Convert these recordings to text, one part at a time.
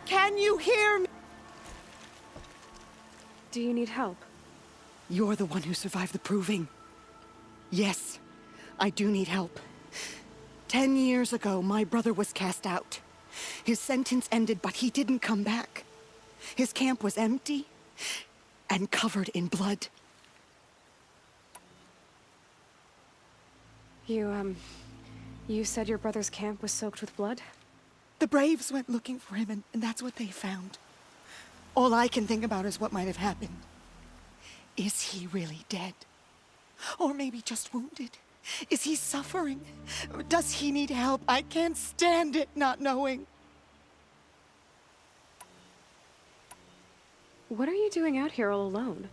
Can you hear me? Do you need help? You're the one who survived the proving. Yes, I do need help. 10 years ago, my brother was cast out. His sentence ended, but he didn't come back. His camp was empty and covered in blood. You said your brother's camp was soaked with blood? The Braves went looking for him, and that's what they found. All I can think about is what might have happened. Is he really dead? Or maybe just wounded? Is he suffering? Does he need help? I can't stand it not knowing. What are you doing out here all alone?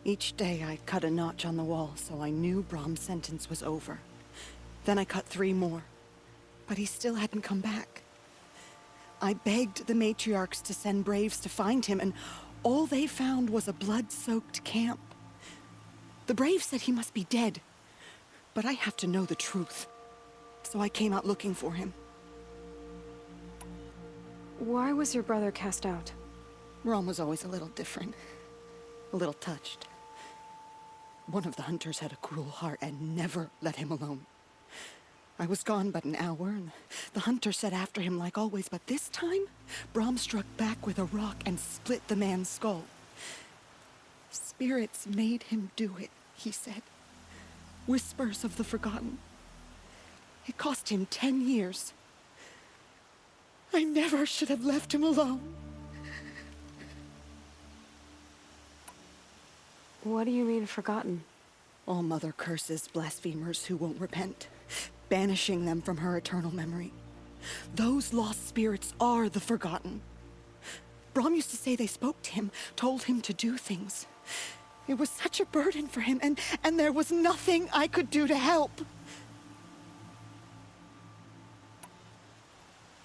Each day I cut a notch on the wall so I knew Brahm's sentence was over. Then I cut 3 more, but he still hadn't come back. I begged the matriarchs to send Braves to find him, and all they found was a blood-soaked camp. The Braves said he must be dead, but I have to know the truth. So I came out looking for him. Why was your brother cast out? Brahm was always a little different, a little touched. One of the hunters had a cruel heart and never let him alone. I was gone but an hour, and the hunter set after him like always, but this time, Brahm struck back with a rock and split the man's skull. Spirits made him do it, he said. Whispers of the forgotten. It cost him 10 years. I never should have left him alone. What do you mean, forgotten? All mother curses blasphemers who won't repent, banishing them from her eternal memory. Those lost spirits are the forgotten. Brahm used to say they spoke to him, told him to do things. It was such a burden for him, and there was nothing I could do to help.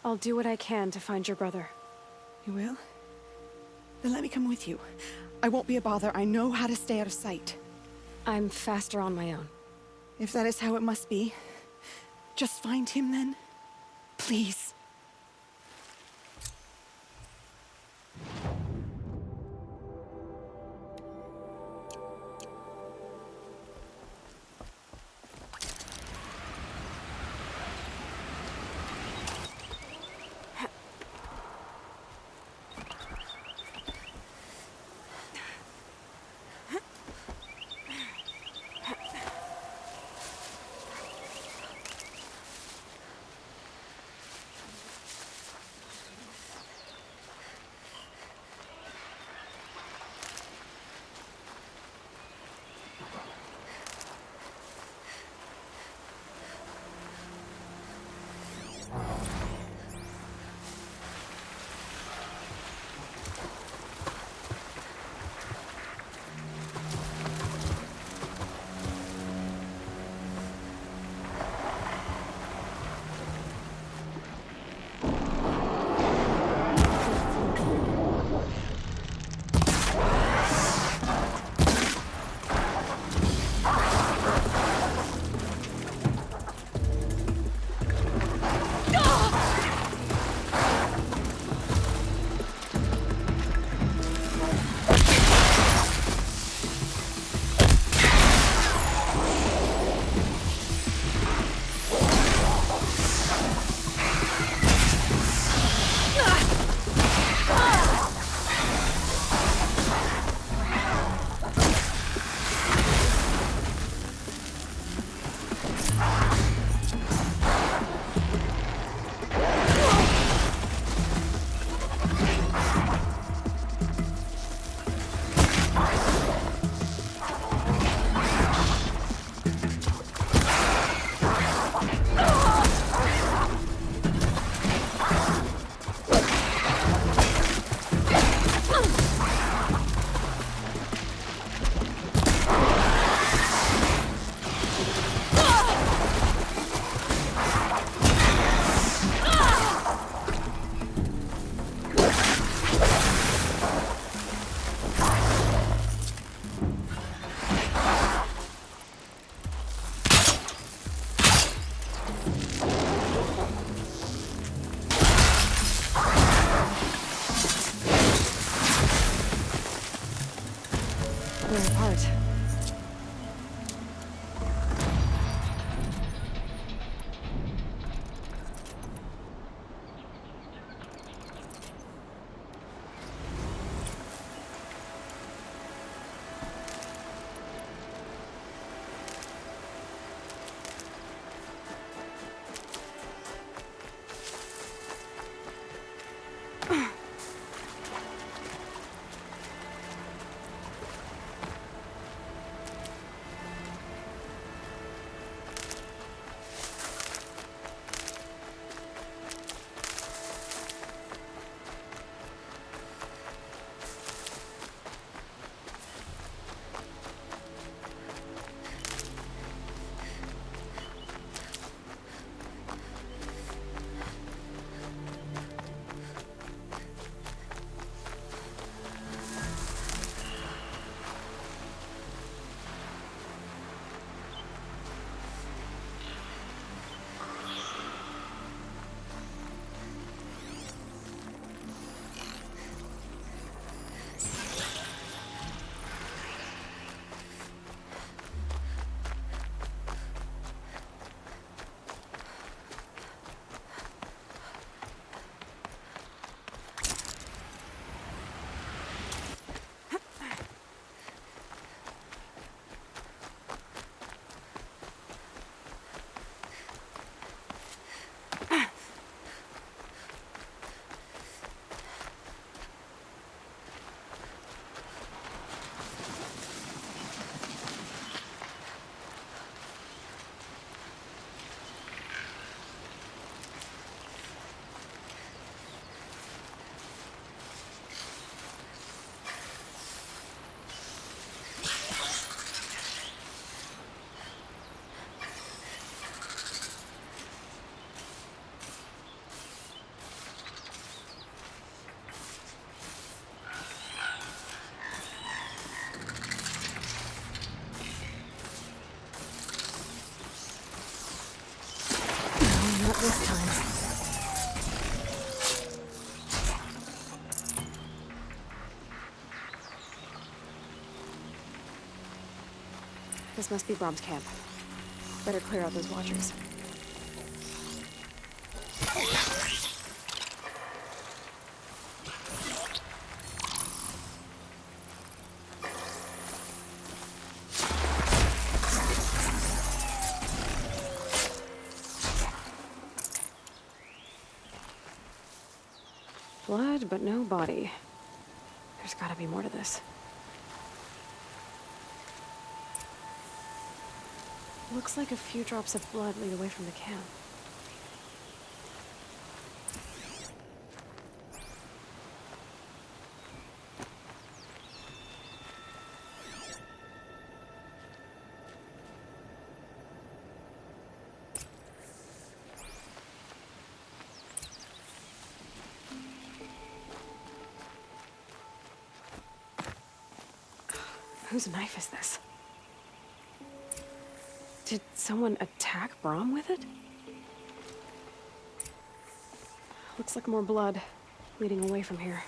I'll do what I can to find your brother. You will? Then let me come with you. I won't be a bother. I know how to stay out of sight. I'm faster on my own. If that is how it must be, just find him then. Please. We're apart. Not this time. This must be Brom's camp. Better clear out those watchers. Blood, but no body. There's gotta be more to this. Looks like a few drops of blood lead away from the camp. Whose knife is this? Did someone attack Brom with it? Looks like more blood leading away from here.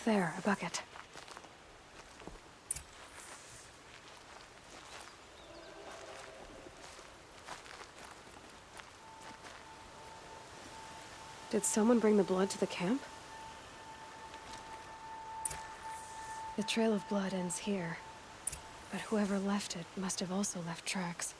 There, a bucket. Did someone bring the blood to the camp? The trail of blood ends here, but whoever left it must have also left tracks.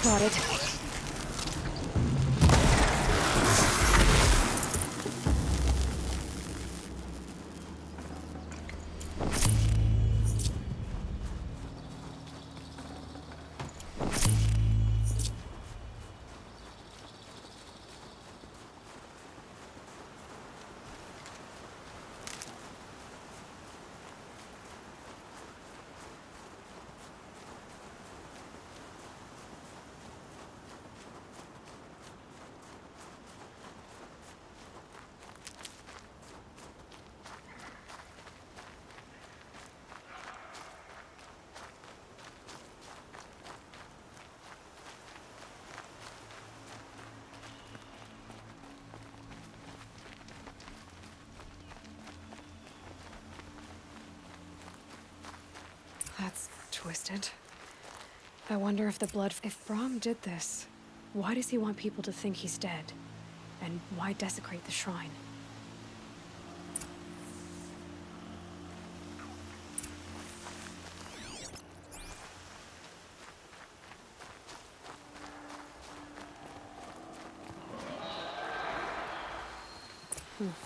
Spotted. That's twisted. I wonder if the blood... If Brahm did this, why does he want people to think he's dead? And why desecrate the shrine?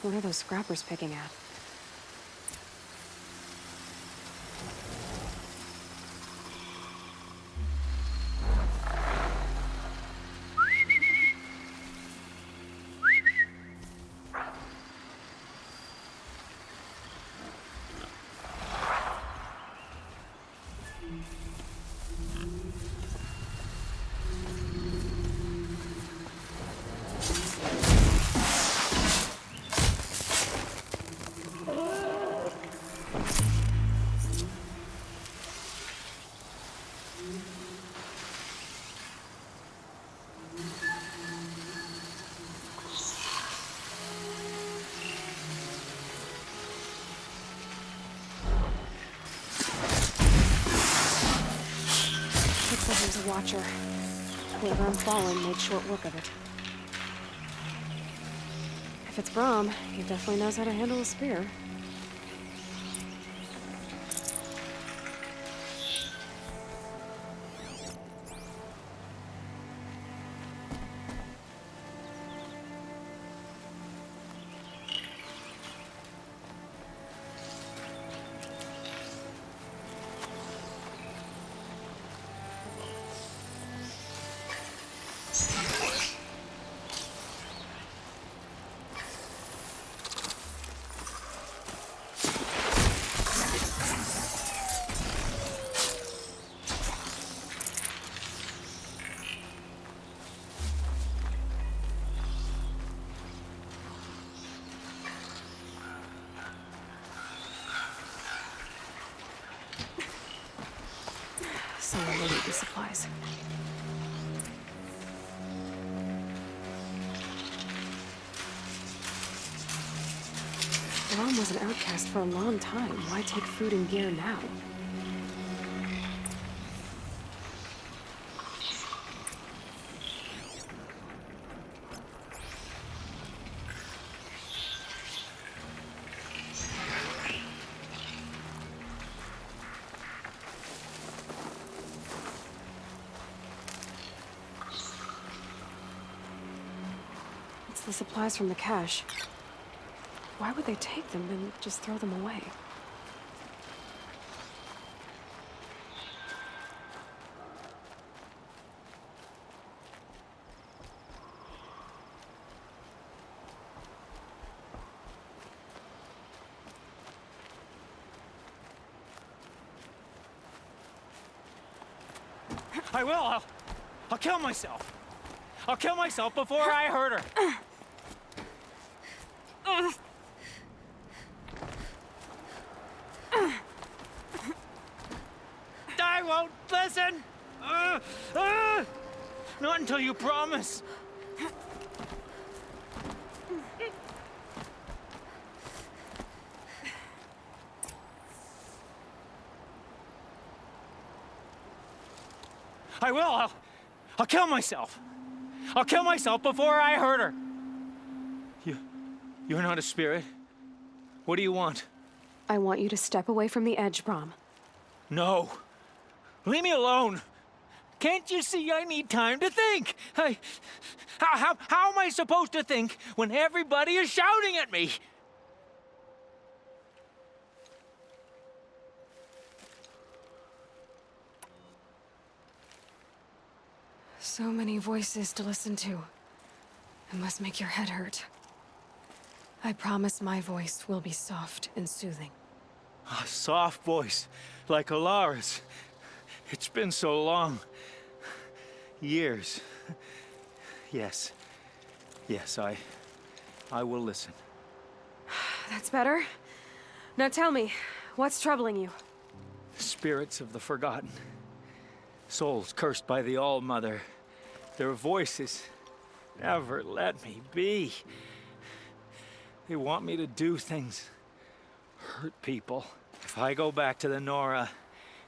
What are those scrappers picking at? Looks like there's a watcher. Whoever I'm following made short work of it. If it's Brahm, he definitely knows how to handle a spear. Someone will need these supplies. Brahm was an outcast for a long time. Why take food and gear now? It's the supplies from the cache. Why would they take them and just throw them away? I will. I'll kill myself. I'll kill myself before I hurt her. I won't listen. Not until you promise. I will. I'll kill myself. I'll kill myself before I hurt her. You're not a spirit. What do you want? I want you to step away from the edge, Brahm. No. Leave me alone. Can't you see I need time to think? How am I supposed to think when everybody is shouting at me? So many voices to listen to. It must make your head hurt. I promise my voice will be soft and soothing. A soft voice, like Alara's. It's been so long. Years. Yes. Yes, I will listen. That's better. Now tell me, what's troubling you? Spirits of the forgotten. Souls cursed by the All-Mother. Their voices never let me be. They want me to do things, hurt people. If I go back to the Nora,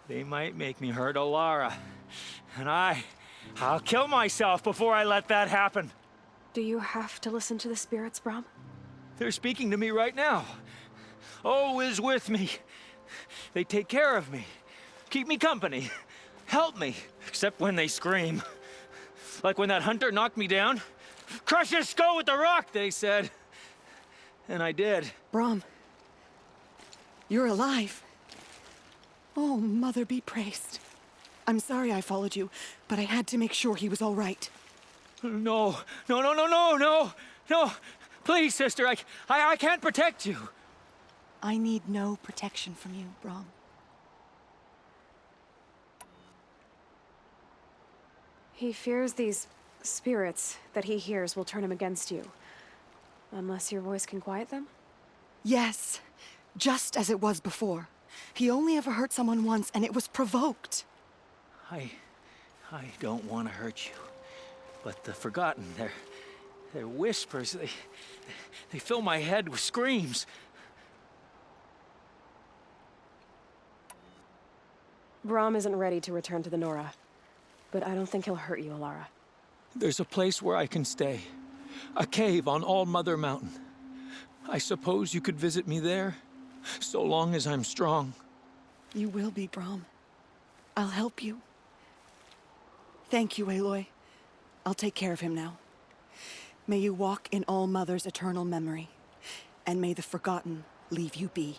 they might make me hurt Alara. And I'll kill myself before I let that happen. Do you have to listen to the spirits, Brom? They're speaking to me right now. Oh is with me. They take care of me, keep me company, help me, except when they scream. Like when that hunter knocked me down. Crush his skull with the rock, they said. And I did. Brom, you're alive. Oh, Mother be praised. I'm sorry I followed you, but I had to make sure he was all right. No. Please, sister, I can't protect you. I need no protection from you, Brom. He fears these spirits that he hears will turn him against you. Unless your voice can quiet them? Yes, just as it was before. He only ever hurt someone once, and it was provoked. I don't want to hurt you, but the forgotten, their whispers, they fill my head with screams. Brom isn't ready to return to the Nora, but I don't think he'll hurt you, Alara. There's a place where I can stay. A cave on All-Mother Mountain. I suppose you could visit me there, so long as I'm strong. You will be, Brom. I'll help you. Thank you, Aloy. I'll take care of him now. May you walk in All-Mother's eternal memory, and may the forgotten leave you be.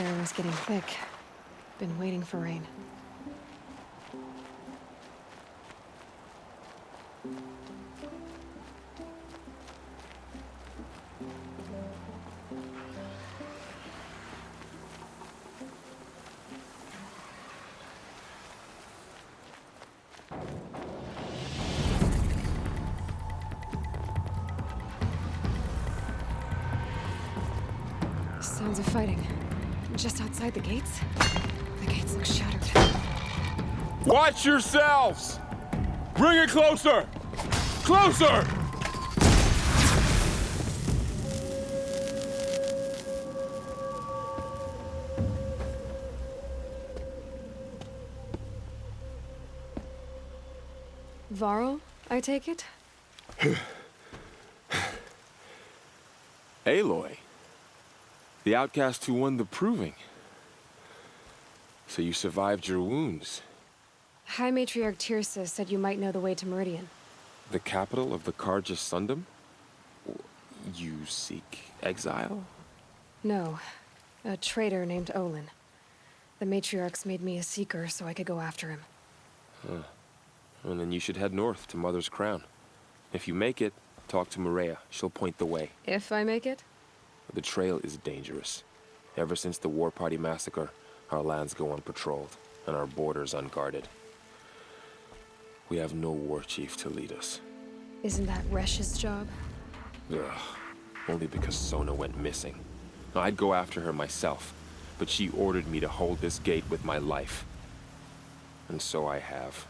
air was getting thick. Been waiting for rain. Sounds of fighting. Just outside the gates? The gates look shattered. Watch yourselves! Bring it closer! Closer! Varl, I take it? Aloy. The outcast who won the proving. So you survived your wounds. High Matriarch Tirsa said you might know the way to Meridian. The capital of the Carja Sundom? You seek exile? No. A traitor named Olin. The Matriarchs made me a seeker so I could go after him. Well, then you should head north to Mother's Crown. If you make it, talk to Maria. She'll point the way. If I make it? The trail is dangerous. Ever since the War Party massacre, our lands go unpatrolled, and our borders unguarded. We have no war chief to lead us. Isn't that Resh's job? Ugh. Only because Sona went missing. I'd go after her myself, but she ordered me to hold this gate with my life. And so I have.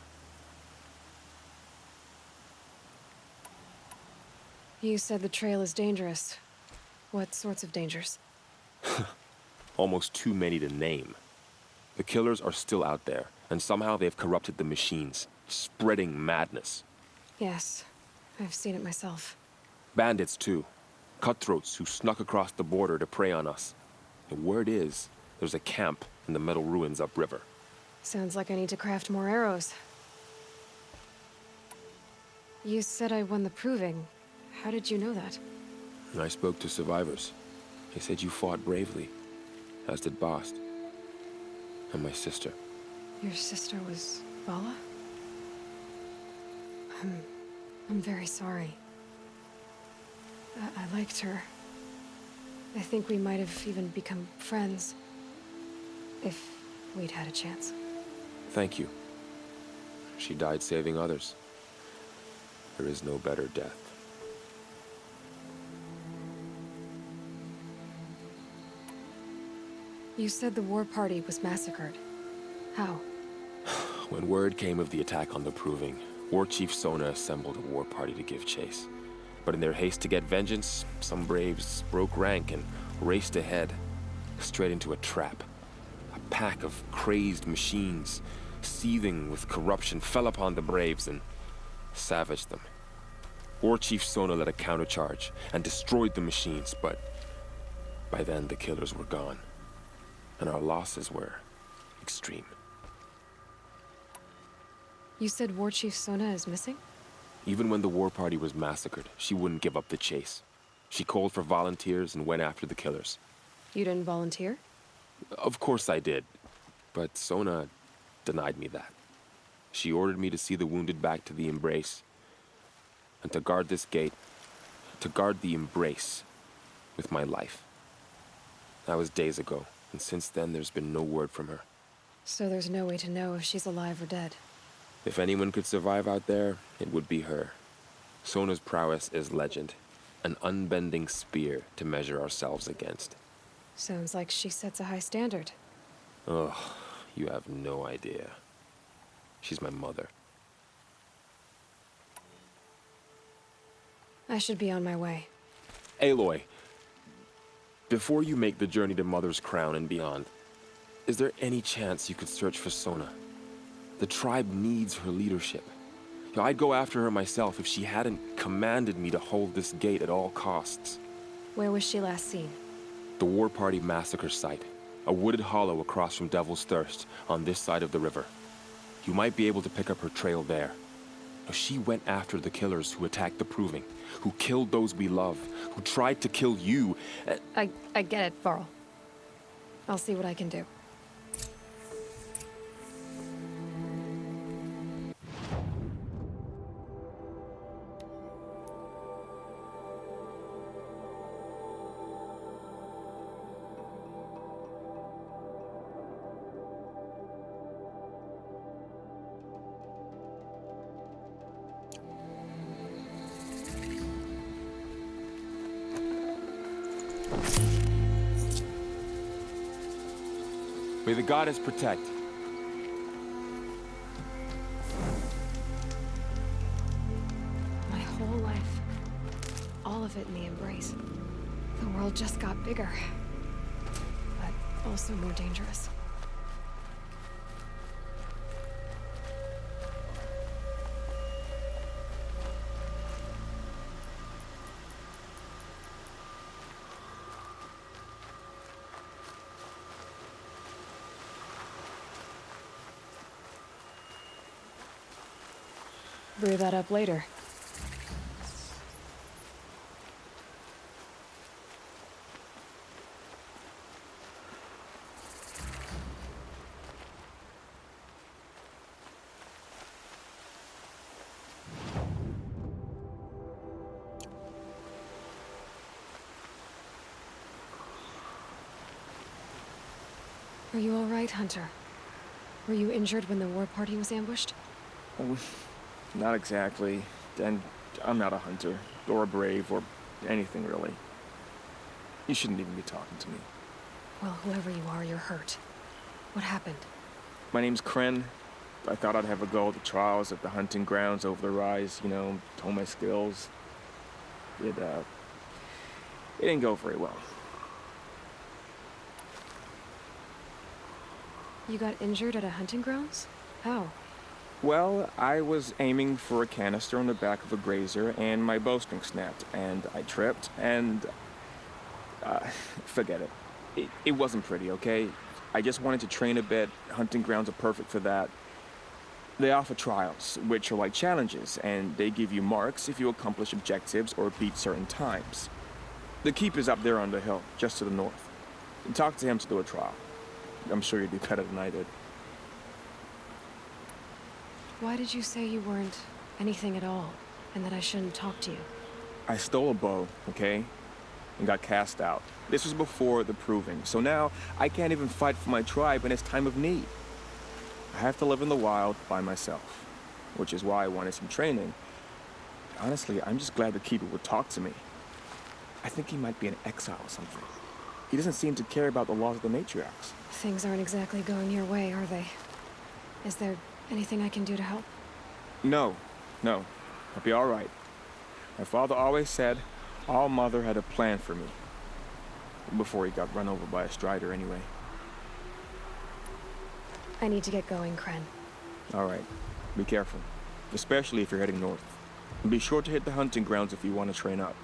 You said the trail is dangerous. What sorts of dangers? Almost too many to name. The killers are still out there, and somehow they've corrupted the machines, spreading madness. Yes, I've seen it myself. Bandits, too. Cutthroats who snuck across the border to prey on us. The word is, there's a camp in the metal ruins upriver. Sounds like I need to craft more arrows. You said I won the proving. How did you know that? I spoke to survivors. They said you fought bravely, as did Bast. And my sister. Your sister was Vala? I'm very sorry. I liked her. I think we might have even become friends. If we'd had a chance. Thank you. She died saving others. There is no better death. You said the war party was massacred. How? When word came of the attack on the Proving, War Chief Sona assembled a war party to give chase. But in their haste to get vengeance, some braves broke rank and raced ahead, straight into a trap. A pack of crazed machines, seething with corruption, fell upon the braves and savaged them. War Chief Sona led a countercharge and destroyed the machines, but by then the killers were gone. And our losses were extreme. You said War Chief Sona is missing? Even when the war party was massacred, she wouldn't give up the chase. She called for volunteers and went after the killers. You didn't volunteer? Of course I did, but Sona denied me that. She ordered me to see the wounded back to the Embrace, and to guard this gate, to guard the Embrace with my life. That was days ago. And since then, there's been no word from her. So there's no way to know if she's alive or dead. If anyone could survive out there, it would be her. Sona's prowess is legend. An unbending spear to measure ourselves against. Sounds like she sets a high standard. Ugh, you have no idea. She's my mother. I should be on my way. Aloy, before you make the journey to Mother's Crown and beyond, is there any chance you could search for Sona? The tribe needs her leadership. I'd go after her myself if she hadn't commanded me to hold this gate at all costs. Where was she last seen? The War Party massacre site. A wooded hollow across from Devil's Thirst, on this side of the river. You might be able to pick up her trail there. She went after the killers who attacked the Proving, who killed those we love, who tried to kill you. I get it, Varl. I'll see what I can do. May the goddess protect. My whole life. All of it in the embrace. The world just got bigger. But also more dangerous. Brew that up later. Are you all right, Hunter? Were you injured when the war party was ambushed? Not exactly. And I'm not a hunter, or a brave, or anything really. You shouldn't even be talking to me. Well, whoever you are, you're hurt. What happened? My name's Kren. I thought I'd have a go at the trials at the hunting grounds over the rise, you know, hone my skills. It didn't go very well. You got injured at a hunting grounds? How? Well, I was aiming for a canister on the back of a grazer, and my bowstring snapped, and I tripped, and... forget it. It wasn't pretty, okay? I just wanted to train a bit. Hunting grounds are perfect for that. They offer trials, which are like challenges, and they give you marks if you accomplish objectives or beat certain times. The keep is up there on the hill, just to the north. Talk to him to do a trial. I'm sure you'd do better than I did. Why did you say you weren't anything at all, and that I shouldn't talk to you? I stole a bow, okay? And got cast out. This was before the proving, so now I can't even fight for my tribe in its time of need. I have to live in the wild by myself, which is why I wanted some training. Honestly, I'm just glad the keeper would talk to me. I think he might be in exile or something. He doesn't seem to care about the laws of the matriarchs. Things aren't exactly going your way, are they? Is there anything I can do to help? No. I'll be all right. My father always said All Mother had a plan for me. Before he got run over by a strider, anyway. I need to get going, Kren. All right. Be careful. Especially if you're heading north. And be sure to hit the hunting grounds if you want to train up.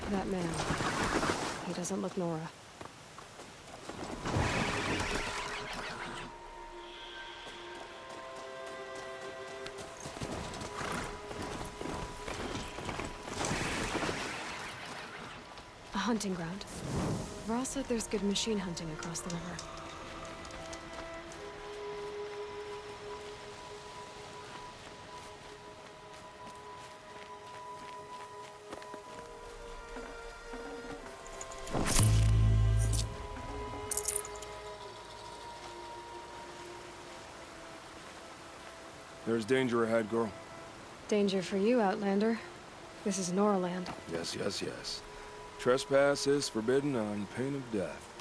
That man. He doesn't look Nora. A hunting ground. Varl said there's good machine hunting across the river. There's danger ahead, girl. Danger for you, Outlander. This is Noraland. Yes, yes, yes. Trespass is forbidden on pain of death.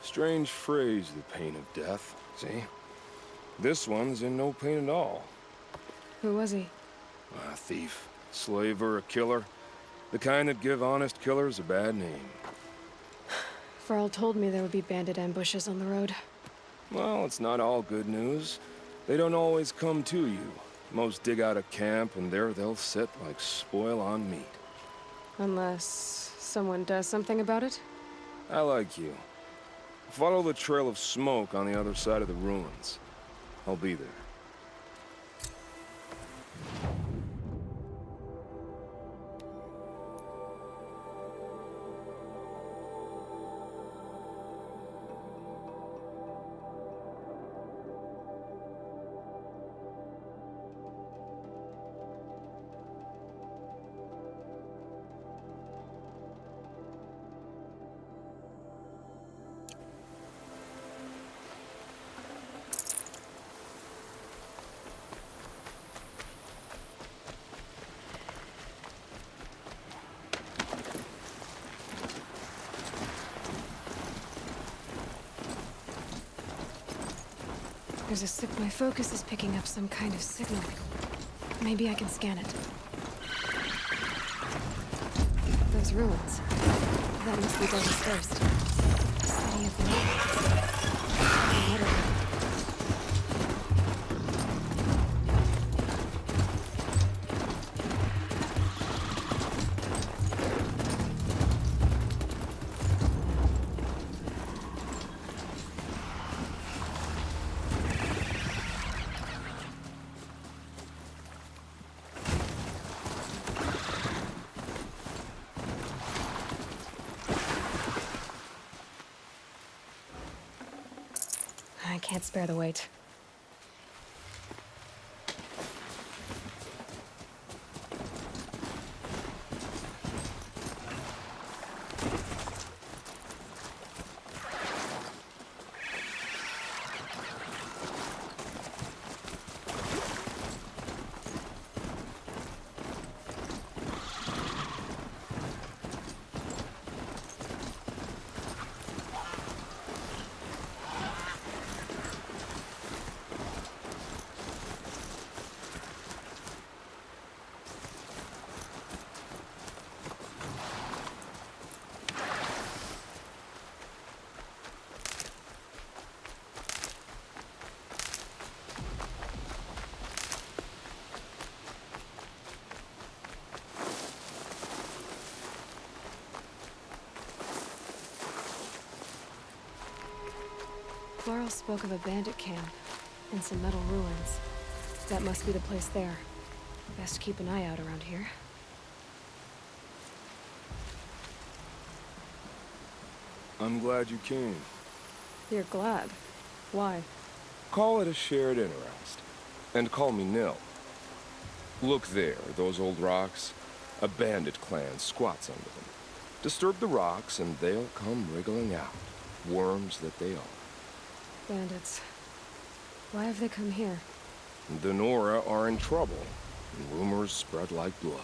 Strange phrase, the pain of death, see? This one's in no pain at all. Who was he? A thief, slaver, a killer. The kind that give honest killers a bad name. Varl told me there would be bandit ambushes on the road. Well, it's not all good news. They don't always come to you. Most dig out a camp, and there they'll sit like spoil on meat. Unless someone does something about it? I like you. Follow the trail of smoke on the other side of the ruins. I'll be there. There's my focus is picking up some kind of signal. Maybe I can scan it. Those ruins. That must be Douglas first. City of the North. I can't spare the weight. Varl spoke of a bandit camp and some metal ruins. That must be the place there. Best keep an eye out around here. I'm glad you came. You're glad. Why? Call it a shared interest. And call me Nil. Look there, those old rocks. A bandit clan squats under them. Disturb the rocks and they'll come wriggling out. Worms that they are. Bandits. Why have they come here? The Nora are in trouble, and rumors spread like blood.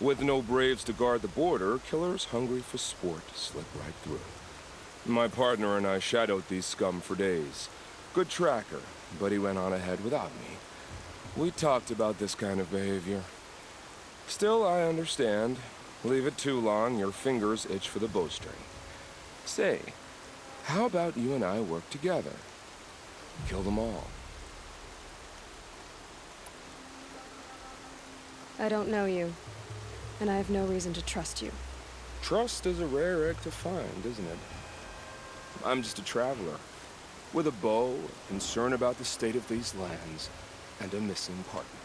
With no braves to guard the border, killers hungry for sport slip right through. My partner and I shadowed these scum for days. Good tracker, but he went on ahead without me. We talked about this kind of behavior. Still, I understand. Leave it too long, your fingers itch for the bowstring. Say, how about you and I work together? Kill them all. I don't know you, and I have no reason to trust you. Trust is a rare egg to find, isn't it? I'm just a traveler, with a bow, a concern about the state of these lands, and a missing partner.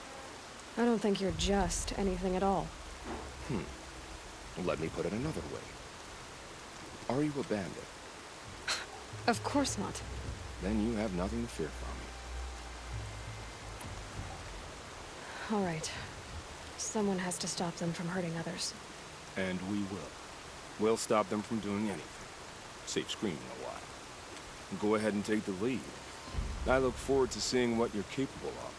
I don't think you're just anything at all. Let me put it another way. Are you a bandit? Of course not. Then you have nothing to fear from me. All right. Someone has to stop them from hurting others. And we will. We'll stop them from doing anything. Save screaming a while. Go ahead and take the lead. I look forward to seeing what you're capable of.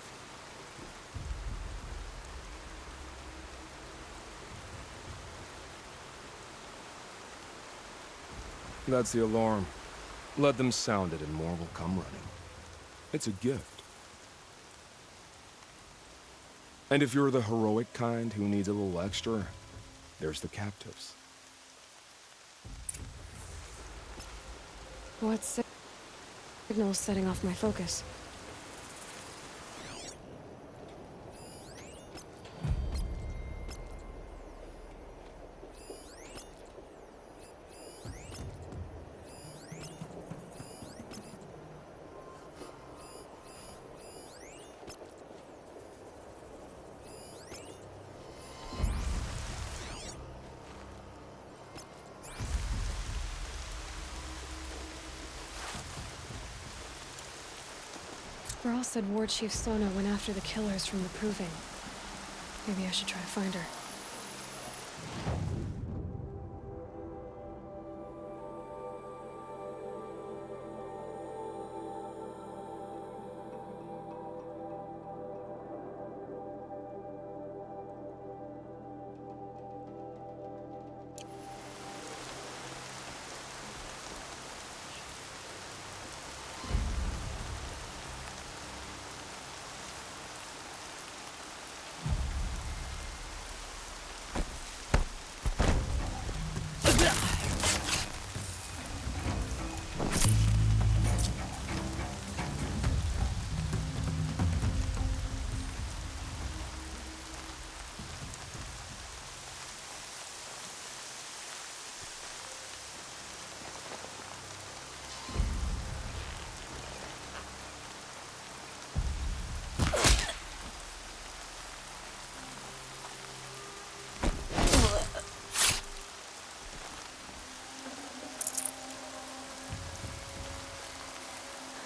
That's the alarm. Let them sound it and more will come running. It's a gift. And if you're the heroic kind who needs a little extra, there's the captives. What signal's setting off my focus? Brawl said War Chief Sona went after the killers from the Proving. Maybe I should try to find her.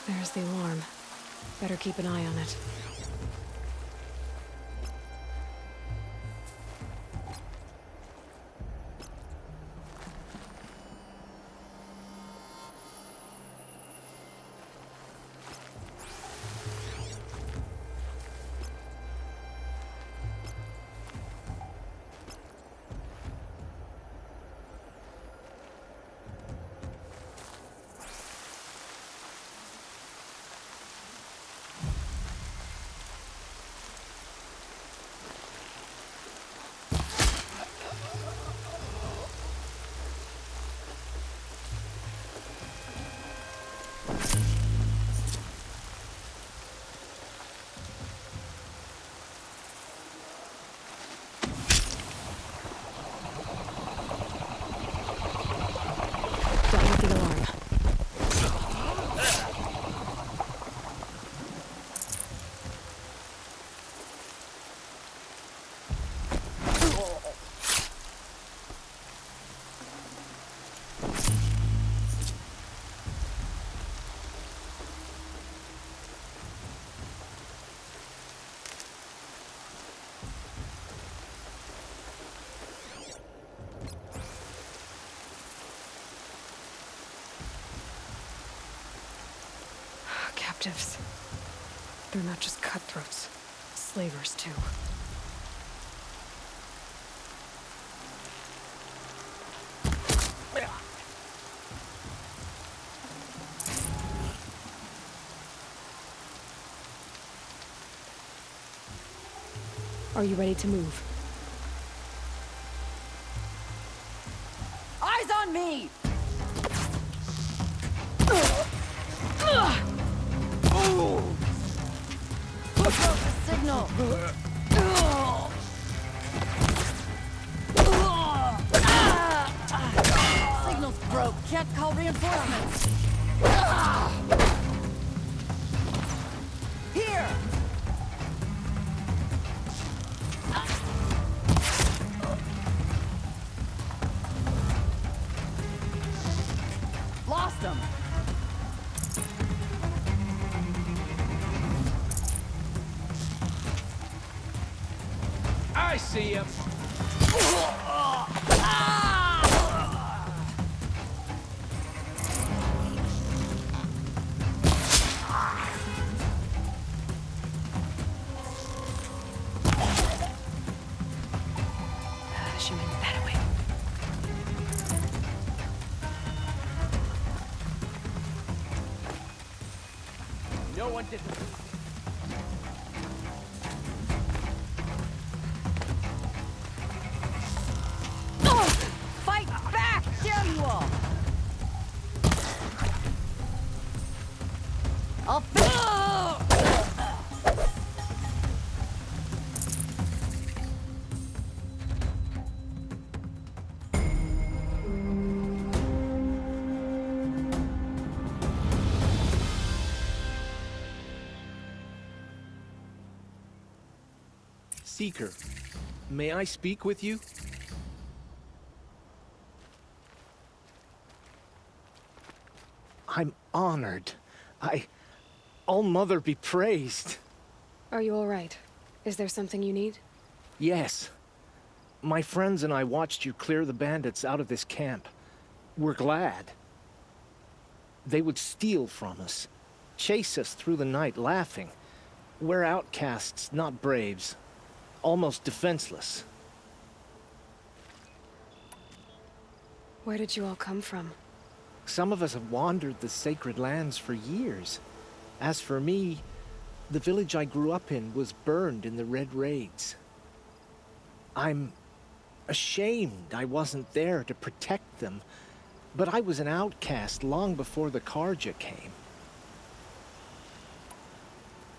There's the alarm. Better keep an eye on it. Done with the alarm. Captives. They're not just cutthroats. Slavers, too. Are you ready to move? Eyes on me! Look out the signal! signal's broke. Can't call reinforcements. Here! Lost him! I see him. She went that way. No one did. Fight back! Damn you all! I'll Seeker, may I speak with you? I'm honored. All-Mother be praised. Are you all right? Is there something you need? Yes. My friends and I watched you clear the bandits out of this camp. We're glad. They would steal from us, chase us through the night laughing. We're outcasts, not braves. Almost defenseless. Where did you all come from? Some of us have wandered the sacred lands for years. As for me, the village I grew up in was burned in the Red Raids. I'm ashamed I wasn't there to protect them, but I was an outcast long before the Karja came.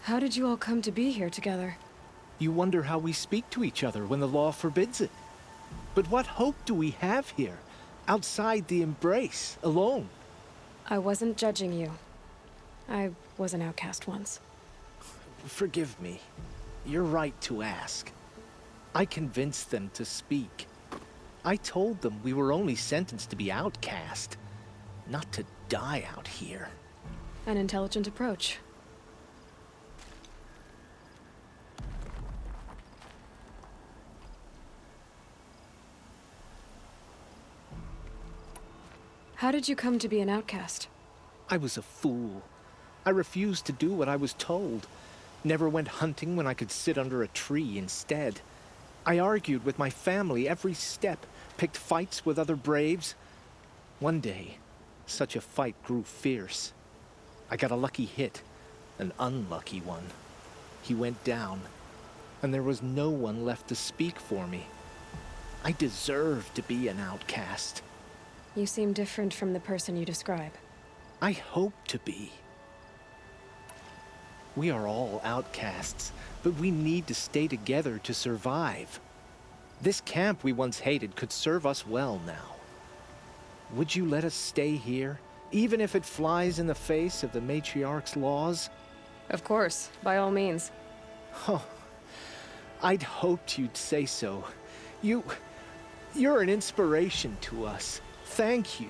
How did you all come to be here together? You wonder how we speak to each other when the law forbids it. But what hope do we have here, outside the embrace, alone? I wasn't judging you. I was an outcast once. Forgive me. You're right to ask. I convinced them to speak. I told them we were only sentenced to be outcast, not to die out here. An intelligent approach. How did you come to be an outcast? I was a fool. I refused to do what I was told. Never went hunting when I could sit under a tree instead. I argued with my family every step, picked fights with other braves. One day, such a fight grew fierce. I got a lucky hit, an unlucky one. He went down, and there was no one left to speak for me. I deserved to be an outcast. You seem different from the person you describe. I hope to be. We are all outcasts, but we need to stay together to survive. This camp we once hated could serve us well now. Would you let us stay here, even if it flies in the face of the matriarch's laws? Of course, by all means. Oh, I'd hoped you'd say so. You're an inspiration to us. Thank you.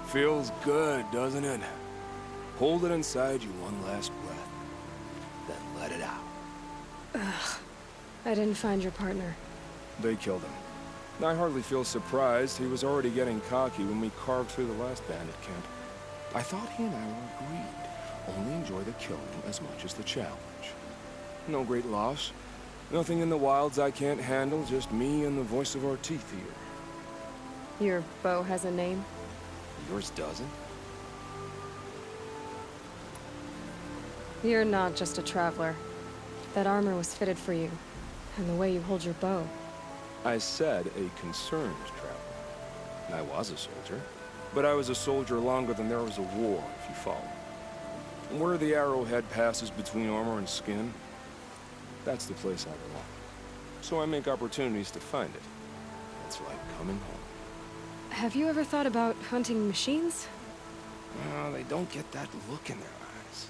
Feels good, doesn't it? Hold it inside you one last breath, then let it out. I didn't find your partner. They killed him. I hardly feel surprised. He was already getting cocky when we carved through the last bandit camp. I thought he and I were agreed. Only enjoy the killing as much as the challenge. No great loss. Nothing in the wilds I can't handle, just me and the voice of our teeth here. Your bow has a name? Yours doesn't? You're not just a traveler. That armor was fitted for you, and the way you hold your bow. I said a concerned traveler. I was a soldier, but I was a soldier longer than there was a war, if you follow. Where the arrowhead passes between armor and skin, that's the place I belong. So I make opportunities to find it. It's like coming home. Have you ever thought about hunting machines? Well, they don't get that look in their eyes.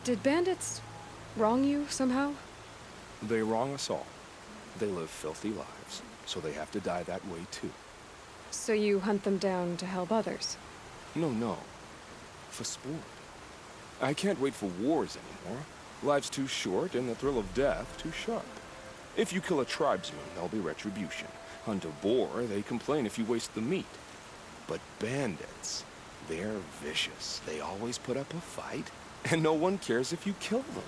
Did bandits wrong you somehow? They wrong us all. They live filthy lives, so they have to die that way too. So you hunt them down to help others? No. For sport. I can't wait for wars anymore. Life's too short and the thrill of death too sharp. If you kill a tribesman, there'll be retribution. Hunt a boar, they complain if you waste the meat. But bandits, they're vicious. They always put up a fight, and no one cares if you kill them.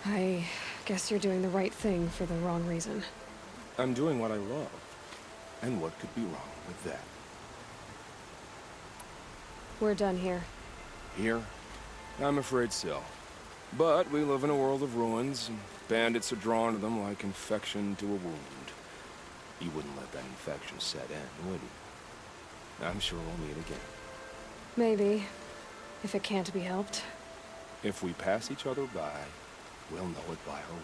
I guess you're doing the right thing for the wrong reason. I'm doing what I love. And what could be wrong with that? We're done here. Here? I'm afraid so. But we live in a world of ruins, and bandits are drawn to them like infection to a wound. You wouldn't let that infection set in, would you? I'm sure we'll meet again. Maybe. If it can't be helped. If we pass each other by, we'll know it by our walk.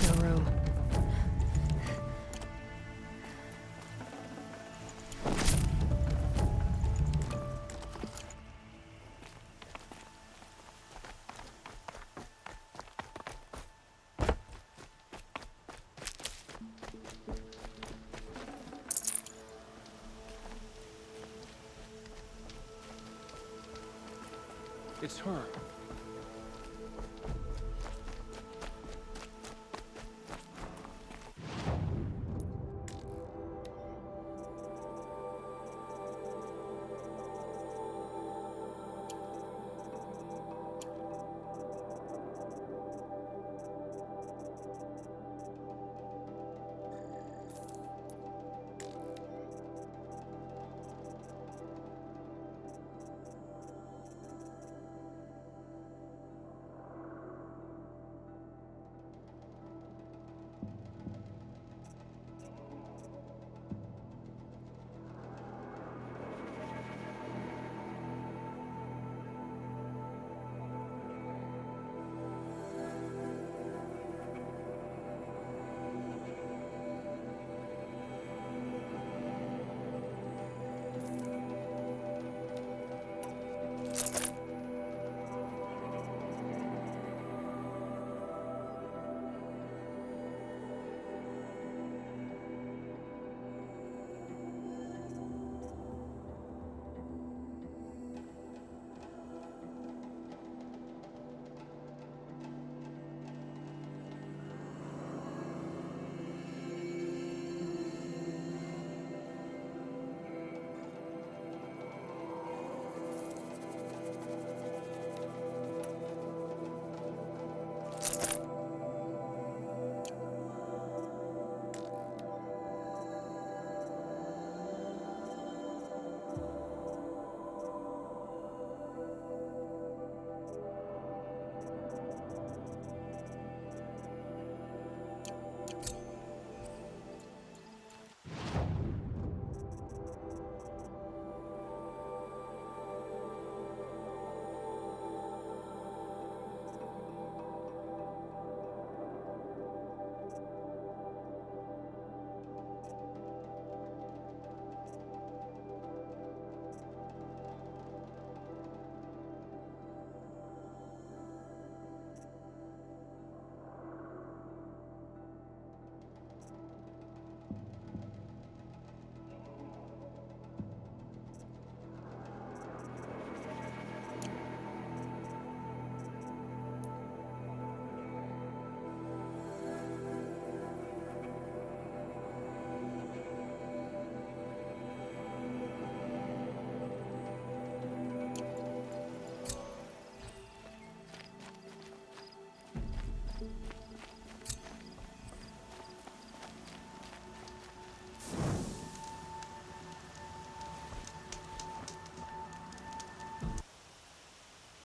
No room. It's her.